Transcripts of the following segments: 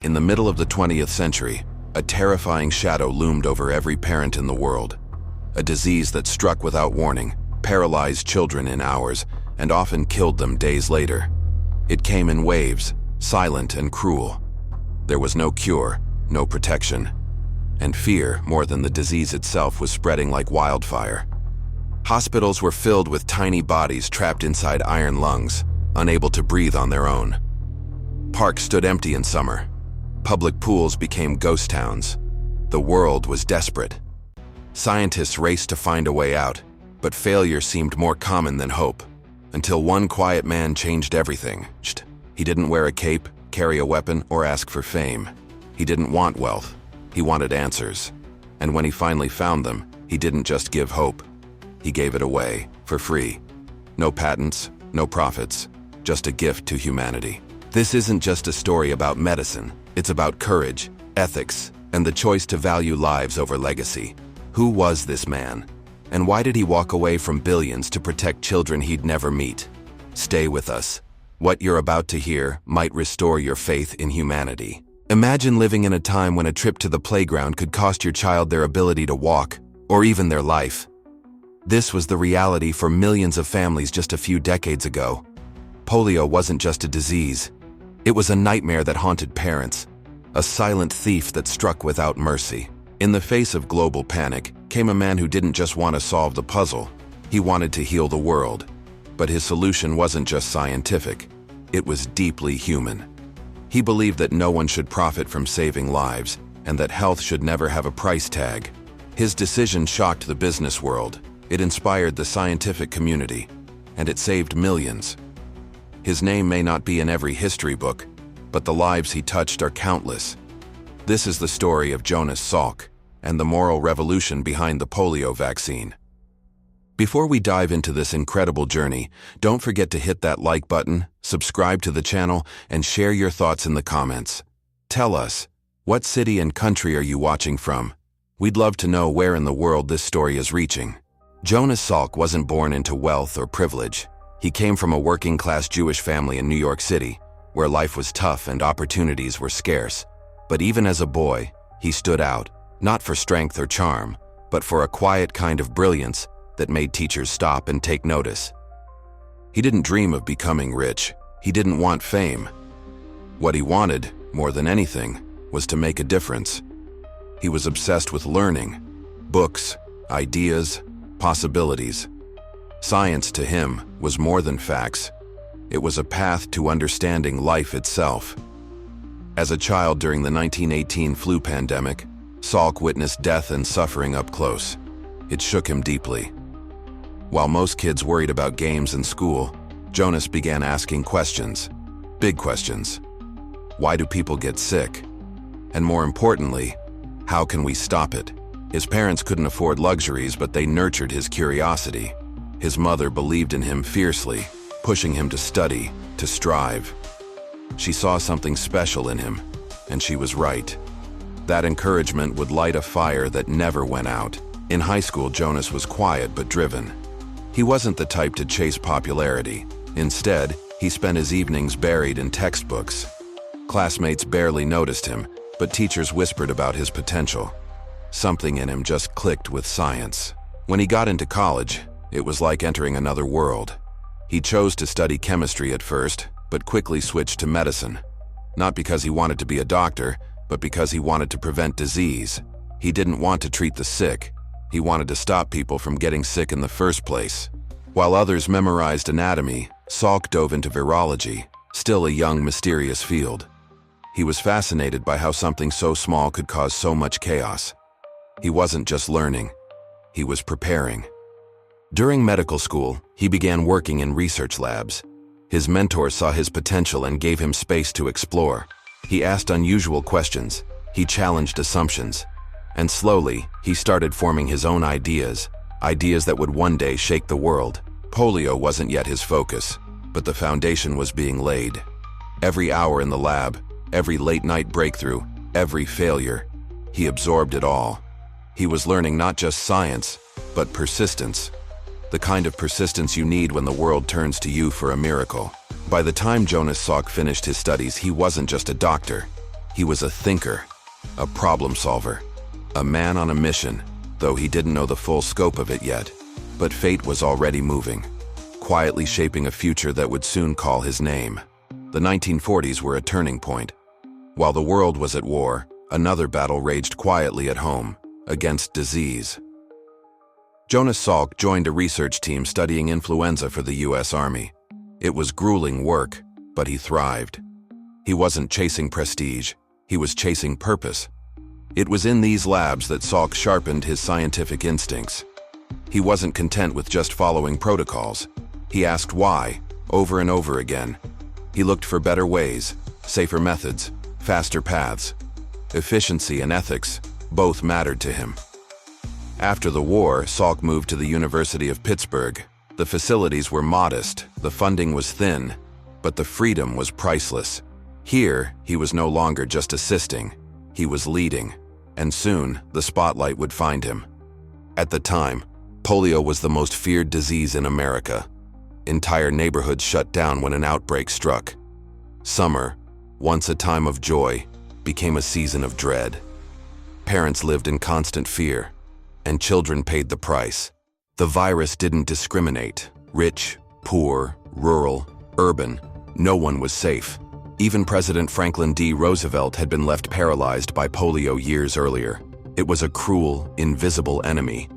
In the middle of the 20th century, a terrifying shadow loomed over every parent in the world. A disease that struck without warning, paralyzed children in hours, and often killed them days later. It came in waves, silent and cruel. There was no cure, no protection. And fear, more than the disease itself, was spreading like wildfire. Hospitals were filled with tiny bodies trapped inside iron lungs, unable to breathe on their own. Parks stood empty in summer. Public pools became ghost towns. The world was desperate. Scientists raced to find a way out, but failure seemed more common than hope. Until one quiet man changed everything. He didn't wear a cape, carry a weapon, or ask for fame. He didn't want wealth. He wanted answers. And when he finally found them, he didn't just give hope. He gave it away, for free. No patents, no profits, just a gift to humanity. This isn't just a story about medicine. It's about courage, ethics, and the choice to value lives over legacy. Who was this man? And why did he walk away from billions to protect children he'd never meet? Stay with us. What you're about to hear might restore your faith in humanity. Imagine living in a time when a trip to the playground could cost your child their ability to walk, or even their life. This was the reality for millions of families just a few decades ago. Polio wasn't just a disease. It was a nightmare that haunted parents, a silent thief that struck without mercy. In the face of global panic came a man who didn't just want to solve the puzzle. He wanted to heal the world. But his solution wasn't just scientific. It was deeply human. He believed that no one should profit from saving lives, and that health should never have a price tag. His decision shocked the business world. It inspired the scientific community, and it saved millions. His name may not be in every history book, but the lives he touched are countless. This is the story of Jonas Salk and the moral revolution behind the polio vaccine. Before we dive into this incredible journey, don't forget to hit that like button, subscribe to the channel, and share your thoughts in the comments. Tell us, what city and country are you watching from? We'd love to know where in the world this story is reaching. Jonas Salk wasn't born into wealth or privilege. He came from a working-class Jewish family in New York City, where life was tough and opportunities were scarce. But even as a boy, he stood out, not for strength or charm, but for a quiet kind of brilliance that made teachers stop and take notice. He didn't dream of becoming rich. He didn't want fame. What he wanted, more than anything, was to make a difference. He was obsessed with learning, books, ideas, possibilities. Science to him was more than facts. It was a path to understanding life itself. As a child during the 1918 flu pandemic, Salk witnessed death and suffering up close. It shook him deeply. While most kids worried about games and school, Jonas began asking questions. Big questions. Why do people get sick? And more importantly, how can we stop it? His parents couldn't afford luxuries, but they nurtured his curiosity. His mother believed in him fiercely, pushing him to study, to strive. She saw something special in him, and she was right. That encouragement would light a fire that never went out. In high school, Jonas was quiet but driven. He wasn't the type to chase popularity. Instead, he spent his evenings buried in textbooks. Classmates barely noticed him, but teachers whispered about his potential. Something in him just clicked with science. When he got into college, it was like entering another world. He chose to study chemistry at first, but quickly switched to medicine. Not because he wanted to be a doctor, but because he wanted to prevent disease. He didn't want to treat the sick. He wanted to stop people from getting sick in the first place. While others memorized anatomy, Salk dove into virology, still a young, mysterious field. He was fascinated by how something so small could cause so much chaos. He wasn't just learning, he was preparing. During medical school, he began working in research labs. His mentors saw his potential and gave him space to explore. He asked unusual questions, he challenged assumptions, and slowly, he started forming his own ideas that would one day shake the world. Polio wasn't yet his focus, but the foundation was being laid. Every hour in the lab, every late-night breakthrough, every failure, he absorbed it all. He was learning not just science, but persistence. The kind of persistence you need when the world turns to you for a miracle. By the time Jonas Salk finished his studies, he wasn't just a doctor. He was a thinker, a problem solver, a man on a mission, though he didn't know the full scope of it yet. But fate was already moving, quietly shaping a future that would soon call his name. The 1940s were a turning point. While the world was at war, another battle raged quietly at home, against disease. Jonas Salk joined a research team studying influenza for the US Army. It was grueling work, but he thrived. He wasn't chasing prestige, he was chasing purpose. It was in these labs that Salk sharpened his scientific instincts. He wasn't content with just following protocols. He asked why, over and over again. He looked for better ways, safer methods, faster paths. Efficiency and ethics both mattered to him. After the war, Salk moved to the University of Pittsburgh. The facilities were modest, the funding was thin, but the freedom was priceless. Here, he was no longer just assisting, he was leading, and soon the spotlight would find him. At the time, polio was the most feared disease in America. Entire neighborhoods shut down when an outbreak struck. Summer, once a time of joy, became a season of dread. Parents lived in constant fear, and children paid the price. The virus didn't discriminate. Rich, poor, rural, urban, no one was safe. Even President Franklin D. Roosevelt had been left paralyzed by polio years earlier. It was a cruel, invisible enemy.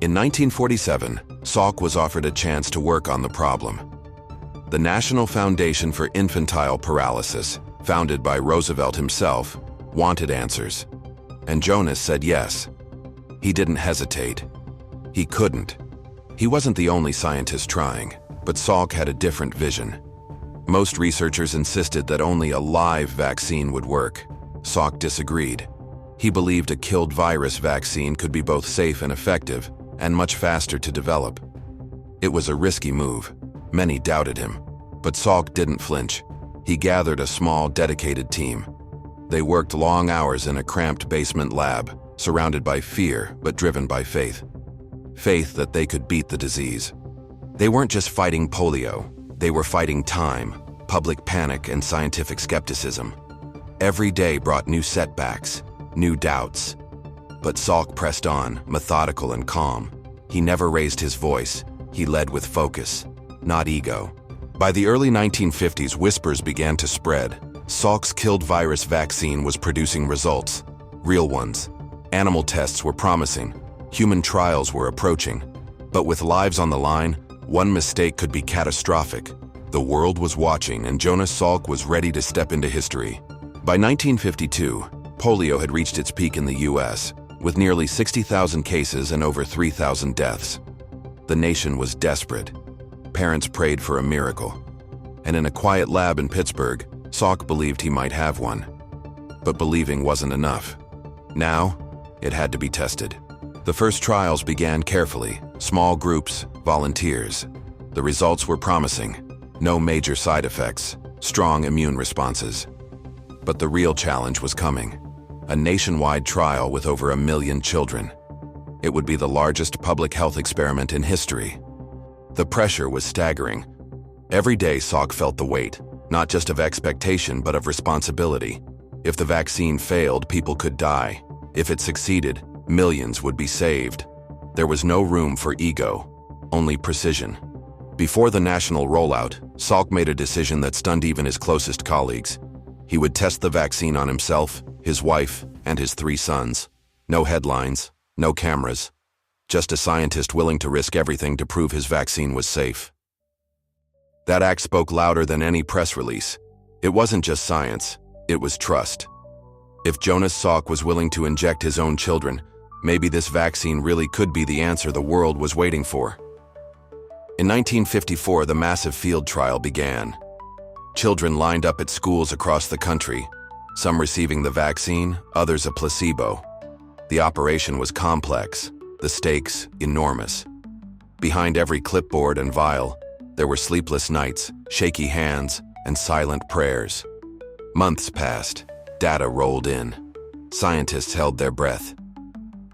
In 1947, Salk was offered a chance to work on the problem. The National Foundation for Infantile Paralysis, founded by Roosevelt himself, wanted answers. And Jonas said yes. He didn't hesitate. He couldn't. He wasn't the only scientist trying, but Salk had a different vision. Most researchers insisted that only a live vaccine would work. Salk disagreed. He believed a killed virus vaccine could be both safe and effective, and much faster to develop. It was a risky move. Many doubted him. But Salk didn't flinch. He gathered a small, dedicated team. They worked long hours in a cramped basement lab, surrounded by fear but driven by faith. Faith that they could beat the disease. They weren't just fighting polio. They were fighting time, public panic, and scientific skepticism. Every day brought new setbacks, new doubts. But Salk pressed on, methodical and calm. He never raised his voice. He led with focus, not ego. By the early 1950s, whispers began to spread. Salk's killed virus vaccine was producing results, real ones. Animal tests were promising. Human trials were approaching. But with lives on the line, one mistake could be catastrophic. The world was watching, and Jonas Salk was ready to step into history. By 1952, polio had reached its peak in the US, with nearly 60,000 cases and over 3,000 deaths. The nation was desperate. Parents prayed for a miracle. And in a quiet lab in Pittsburgh, Salk believed he might have one. But believing wasn't enough. Now, it had to be tested. The first trials began carefully, small groups, volunteers. The results were promising. No major side effects, strong immune responses. But the real challenge was coming. A nationwide trial with over 1 million children. It would be the largest public health experiment in history. The pressure was staggering. Every day Salk felt the weight, not just of expectation but of responsibility. If the vaccine failed, people could die. If it succeeded, millions would be saved. There was no room for ego, only precision. Before the national rollout, Salk made a decision that stunned even his closest colleagues. He would test the vaccine on himself, his wife, and his 3 sons. No headlines, no cameras. Just a scientist willing to risk everything to prove his vaccine was safe. That act spoke louder than any press release. It wasn't just science, it was trust. If Jonas Salk was willing to inject his own children, maybe this vaccine really could be the answer the world was waiting for. In 1954, the massive field trial began. Children lined up at schools across the country, some receiving the vaccine, others a placebo. The operation was complex, the stakes enormous. Behind every clipboard and vial, there were sleepless nights, shaky hands, and silent prayers. Months passed, data rolled in. Scientists held their breath.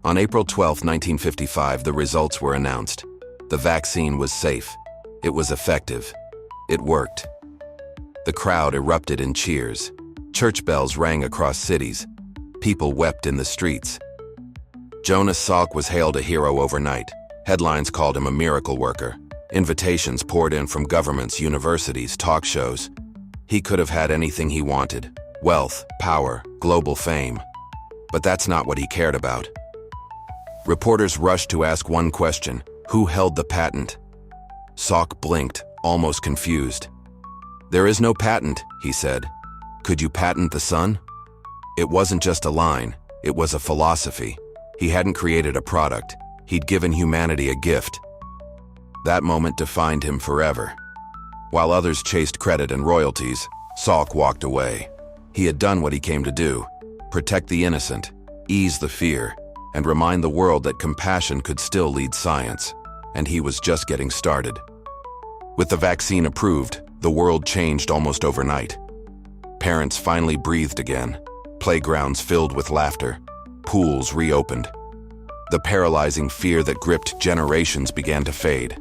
On April 12, 1955, the results were announced. The vaccine was safe. It was effective. It worked. The crowd erupted in cheers. Church bells rang across cities. People wept in the streets. Jonas Salk was hailed a hero overnight. Headlines called him a miracle worker. Invitations poured in from governments, universities, talk shows. He could have had anything he wanted: wealth, power, global fame. But that's not what he cared about. Reporters rushed to ask one question: who held the patent? Salk blinked, almost confused. "There is no patent," he said. "Could you patent the sun?" It wasn't just a line, it was a philosophy. He hadn't created a product, he'd given humanity a gift. That moment defined him forever. While others chased credit and royalties, Salk walked away. He had done what he came to do: protect the innocent, ease the fear, and remind the world that compassion could still lead science. And he was just getting started. With the vaccine approved, the world changed almost overnight. Parents finally breathed again. Playgrounds filled with laughter. Pools reopened. The paralyzing fear that gripped generations began to fade.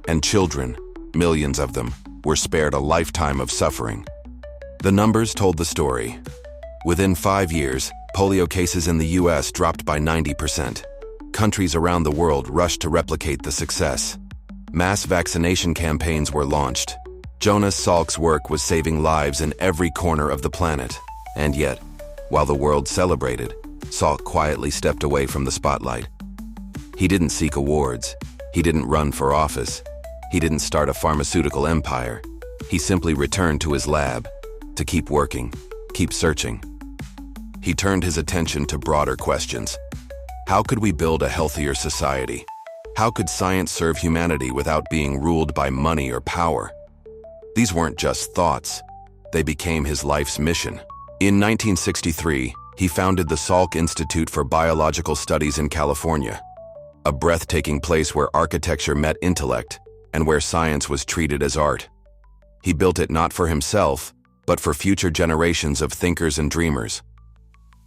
And children, millions of them, were spared a lifetime of suffering. The numbers told the story. Within 5 years, polio cases in the US dropped by 90%. Countries around the world rushed to replicate the success. Mass vaccination campaigns were launched. Jonas Salk's work was saving lives in every corner of the planet. And yet, while the world celebrated, Salk quietly stepped away from the spotlight. He didn't seek awards. He didn't run for office. He didn't start a pharmaceutical empire. He simply returned to his lab to keep working, keep searching. He turned his attention to broader questions. How could we build a healthier society? How could science serve humanity without being ruled by money or power? These weren't just thoughts. They became his life's mission. In 1963, he founded the Salk Institute for Biological Studies in California, a breathtaking place where architecture met intellect and where science was treated as art. He built it not for himself, but for future generations of thinkers and dreamers.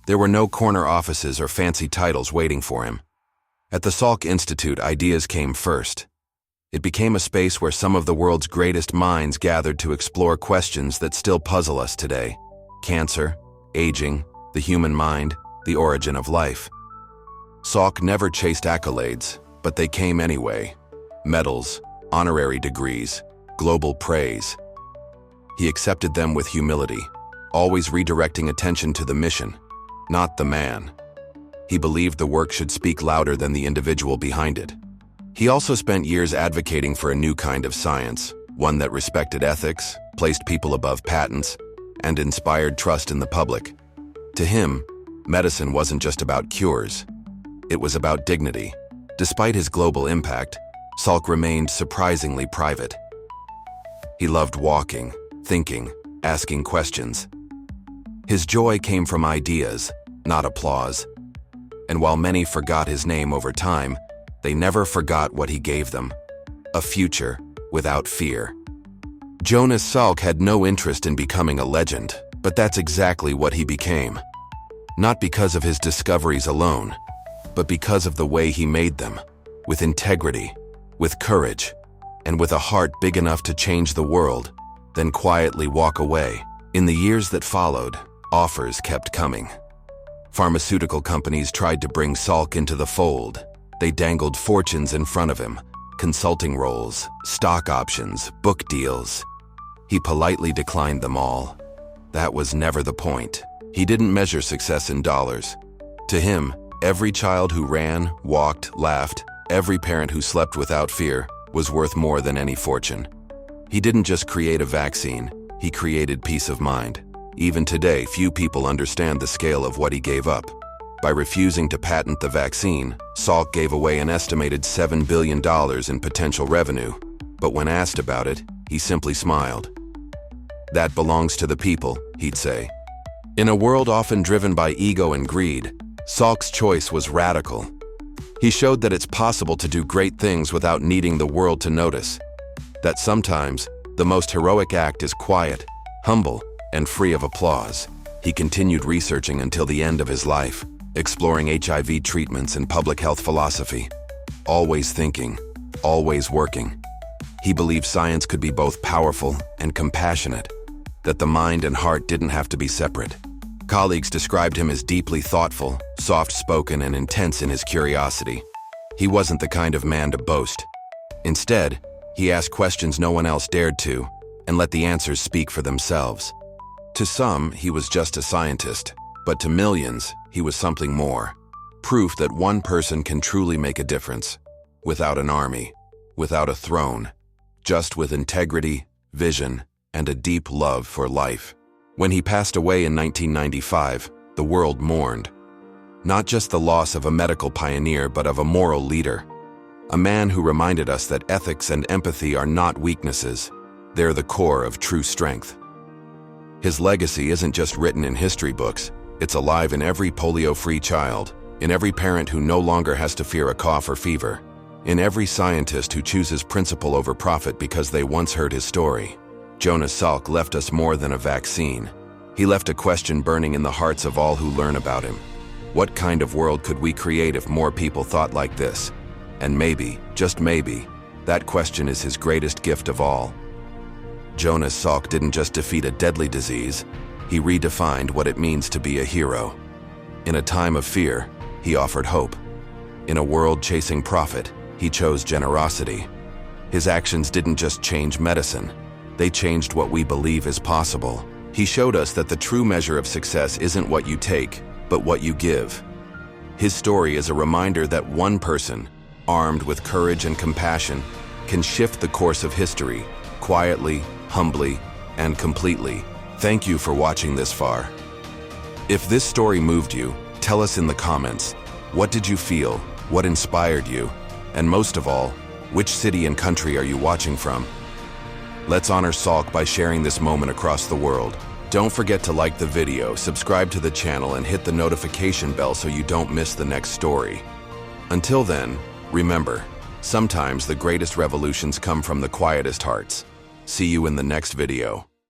There were no corner offices or fancy titles waiting for him. At the Salk Institute, ideas came first. It became a space where some of the world's greatest minds gathered to explore questions that still puzzle us today: cancer, aging, the human mind, the origin of life. Salk never chased accolades, but they came anyway. Medals, honorary degrees, global praise. He accepted them with humility, always redirecting attention to the mission, not the man. He believed the work should speak louder than the individual behind it. He also spent years advocating for a new kind of science, one that respected ethics, placed people above patents, and inspired trust in the public. To him, medicine wasn't just about cures. It was about dignity. Despite his global impact, Salk remained surprisingly private. He loved walking, thinking, asking questions. His joy came from ideas, not applause. And while many forgot his name over time, they never forgot what he gave them: a future without fear. Jonas Salk had no interest in becoming a legend, but that's exactly what he became. Not because of his discoveries alone, but because of the way he made them, with integrity, with courage, and with a heart big enough to change the world, then quietly walk away. In the years that followed, offers kept coming. Pharmaceutical companies tried to bring Salk into the fold. They dangled fortunes in front of him: consulting roles, stock options, book deals. He politely declined them all. That was never the point. He didn't measure success in dollars. To him, every child who ran, walked, laughed, every parent who slept without fear was worth more than any fortune. He didn't just create a vaccine, he created peace of mind. Even today, few people understand the scale of what he gave up. By refusing to patent the vaccine, Salk gave away an estimated $7 billion in potential revenue. But when asked about it, he simply smiled. "That belongs to the people," he'd say. In a world often driven by ego and greed, Salk's choice was radical. He showed that it's possible to do great things without needing the world to notice. That sometimes, the most heroic act is quiet, humble, and free of applause. He continued researching until the end of his life, exploring HIV treatments and public health philosophy. Always thinking, always working. He believed science could be both powerful and compassionate. that the mind and heart didn't have to be separate. Colleagues described him as deeply thoughtful, soft-spoken, and intense in his curiosity. He wasn't the kind of man to boast. Instead, he asked questions no one else dared to, and let the answers speak for themselves. To some, he was just a scientist, but to millions, he was something more. Proof that one person can truly make a difference, without an army, without a throne, just with integrity, vision, and a deep love for life. When he passed away in 1995, the world mourned. Not just the loss of a medical pioneer, but of a moral leader. A man who reminded us that ethics and empathy are not weaknesses. They're the core of true strength. His legacy isn't just written in history books. It's alive in every polio-free child, in every parent who no longer has to fear a cough or fever, in every scientist who chooses principle over profit because they once heard his story. Jonas Salk left us more than a vaccine. He left a question burning in the hearts of all who learn about him. What kind of world could we create if more people thought like this? And maybe, just maybe, that question is his greatest gift of all. Jonas Salk didn't just defeat a deadly disease, he redefined what it means to be a hero. In a time of fear, he offered hope. In a world chasing profit, he chose generosity. His actions didn't just change medicine, they changed what we believe is possible. He showed us that the true measure of success isn't what you take, but what you give. His story is a reminder that one person, armed with courage and compassion, can shift the course of history, quietly, humbly, and completely. Thank you for watching this far. If this story moved you, tell us in the comments. What did you feel? What inspired you? And most of all, which city and country are you watching from? Let's honor Salk by sharing this moment across the world. Don't forget to like the video, subscribe to the channel, and hit the notification bell so you don't miss the next story. Until then, remember, sometimes the greatest revolutions come from the quietest hearts. See you in the next video.